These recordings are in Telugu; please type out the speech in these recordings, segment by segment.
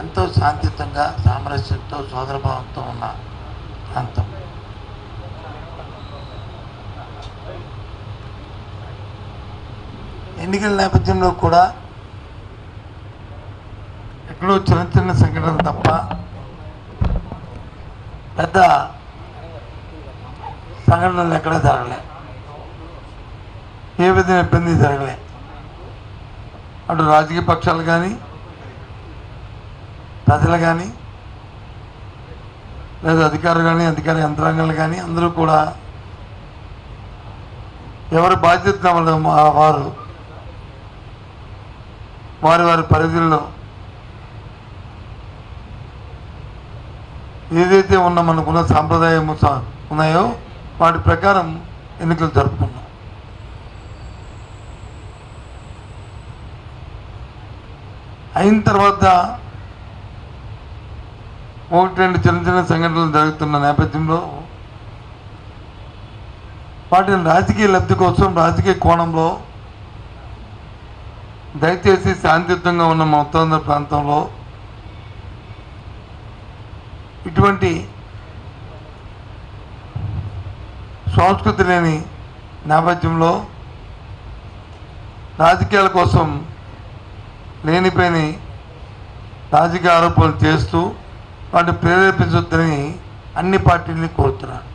ఎంతో శాంతియుతంగా సామరస్యంతో సోదరభావంతో ఉన్న ప్రాంతం. ఎన్నికల నేపథ్యంలో కూడా ఎక్కడో చిన్న చిన్న సంఘటనలు తప్ప పెద్ద సంఘటనలు ఎక్కడా జరగలే, ఏ విధంగా ఇబ్బంది జరగలే. అటు రాజకీయ పక్షాలు కానీ ప్రజలు కానీ లేదా అధికారులు కానీ అధికార యంత్రాంగాలు కానీ అందరూ కూడా ఎవరి బాధ్యత వారు వారి వారి పరిధుల్లో ఏదైతే ఉన్న మనకున్న సాంప్రదాయం ఉన్నాయో వాటి ప్రకారం ఎన్నికలు జరుపుకున్నాం. అయిన తర్వాత ఒకటి రెండు చిన్న చిన్న సంఘటనలు జరుగుతున్న నేపథ్యంలో వాటిని రాజకీయ లబ్ధి కోసం రాజకీయ కోణంలో దయచేసి శాంతియుతంగా ఉన్న మా ఉత్తరాంధ్ర ప్రాంతంలో ఇటువంటి సంస్కృతి లేని నేపథ్యంలో రాజకీయాల కోసం లేనిపోయిన రాజకీయ ఆరోపణలు చేస్తూ వాటిని ప్రేరేపించొద్దని అన్ని పార్టీలని కోరుతున్నాను.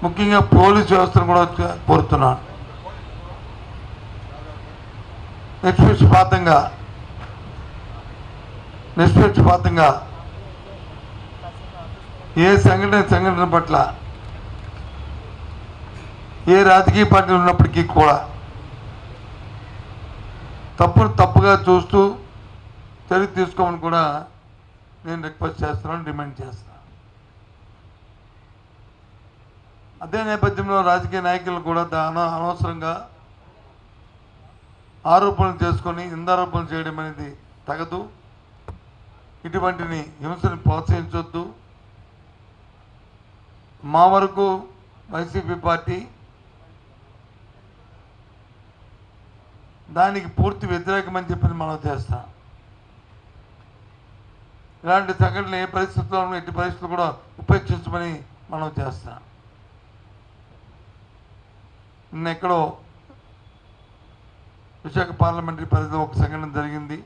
ముఖ్యంగా పోలీసు వ్యవస్థను కూడా కోరుతున్నాను. నిష్పక్షపాతంగా ఏ సంఘటన పట్ల ఏ రాజకీయ పార్టీ ఉన్నప్పటికీ కూడా తప్పుగా చూస్తూ చర్య తీసుకోమని కూడా నేను రిక్వెస్ట్ చేస్తున్నాను, డిమాండ్ చేస్తున్నాను. అదే నేపథ్యంలో రాజకీయ నాయకులు కూడా అనవసరంగా ఆరోపణలు చేసుకొని నిందారోపణలు చేయడం అనేది తగదు. ఇటువంటిని హింసను ప్రోత్సహించొద్దు. మా వరకు వైసీపీ పార్టీ దానికి పూర్తి వ్యతిరేకమని చెప్పి మనం చేస్తాం. ఇలాంటి సంఘటనలు ఏ పరిస్థితుల్లోనూ ఎట్టి పరిస్థితులు కూడా ఉపేక్షించమని మనం చేస్తాం. నిన్నెక్కడో విశాఖ పార్లమెంటరీ పరిధిలో ఒక సంఘటన జరిగింది.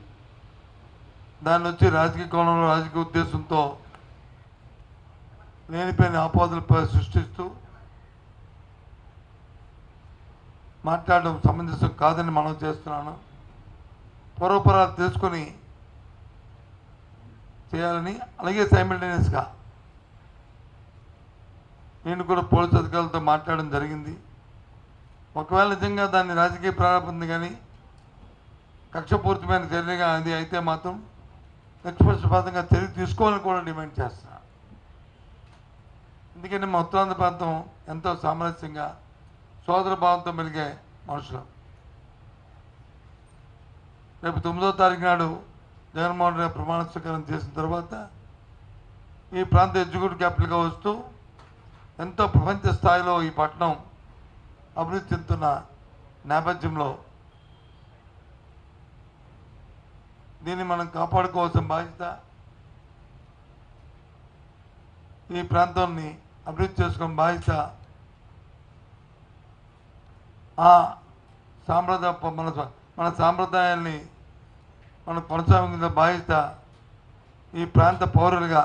దాన్ని వచ్చి రాజకీయ కోణంలో రాజకీయ ఉద్దేశంతో లేనిపోయిన ఆపోదలు సృష్టిస్తూ మాట్లాడడం సమంజసం కాదని మనం చేస్తున్నాను. పూర్వపరాలు తెలుసుకొని చేయాలని, అలాగే సైమిల్టేనియస్గా నేను కూడా పోలీసు అధికారులతో మాట్లాడడం జరిగింది. ఒకవేళ నిజంగా దాన్ని రాజకీయ ప్రారంభం కానీ కక్షపూరితమైన చర్యగా అది అయితే మాత్రం నిష్పక్షపాతంగా చర్య తీసుకోవాలని కూడా డిమాండ్ చేస్తున్నాను. ఎందుకంటే మా ఉత్తరాంధ్ర ప్రాంతం ఎంతో సామరస్యంగా సోదర భావంతో మెలిగే మనుషులు. రేపు 9వ తారీఖు నాడు జగన్మోహన్ రెడ్డి ప్రమాణ స్వీకారం చేసిన తర్వాత ఈ ప్రాంత ఎగ్జిక్యూటివ్ క్యాపిటల్గా వస్తూ ఎంతో ప్రపంచ స్థాయిలో ఈ పట్టణం అభివృద్ధి చెందుతున్న నేపథ్యంలో దీన్ని మనం కాపాడుకోవాల్సిన బాధ్యత, ఈ ప్రాంతాన్ని అభివృద్ధి చేసుకునే బాధ్యత మన సాంప్రదాయాల్ని మనం కొనసాగించిన బాధ్యత ఈ ప్రాంత పౌరులుగా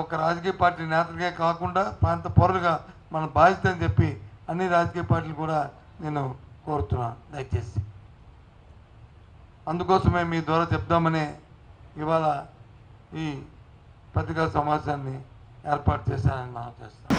ఒక రాజకీయ పార్టీ నేతలుగా కాకుండా ప్రాంత పౌరులుగా మన బాధ్యత అని చెప్పి అన్ని రాజకీయ పార్టీలు కూడా నేను కోరుతున్నాను. దయచేసి అందుకోసమే మీ ద్వారా చెప్దామని ఇవాళ ఈ పత్రికా సమావేశాన్ని ఏర్పాటు చేశానని మనం చేస్తాం.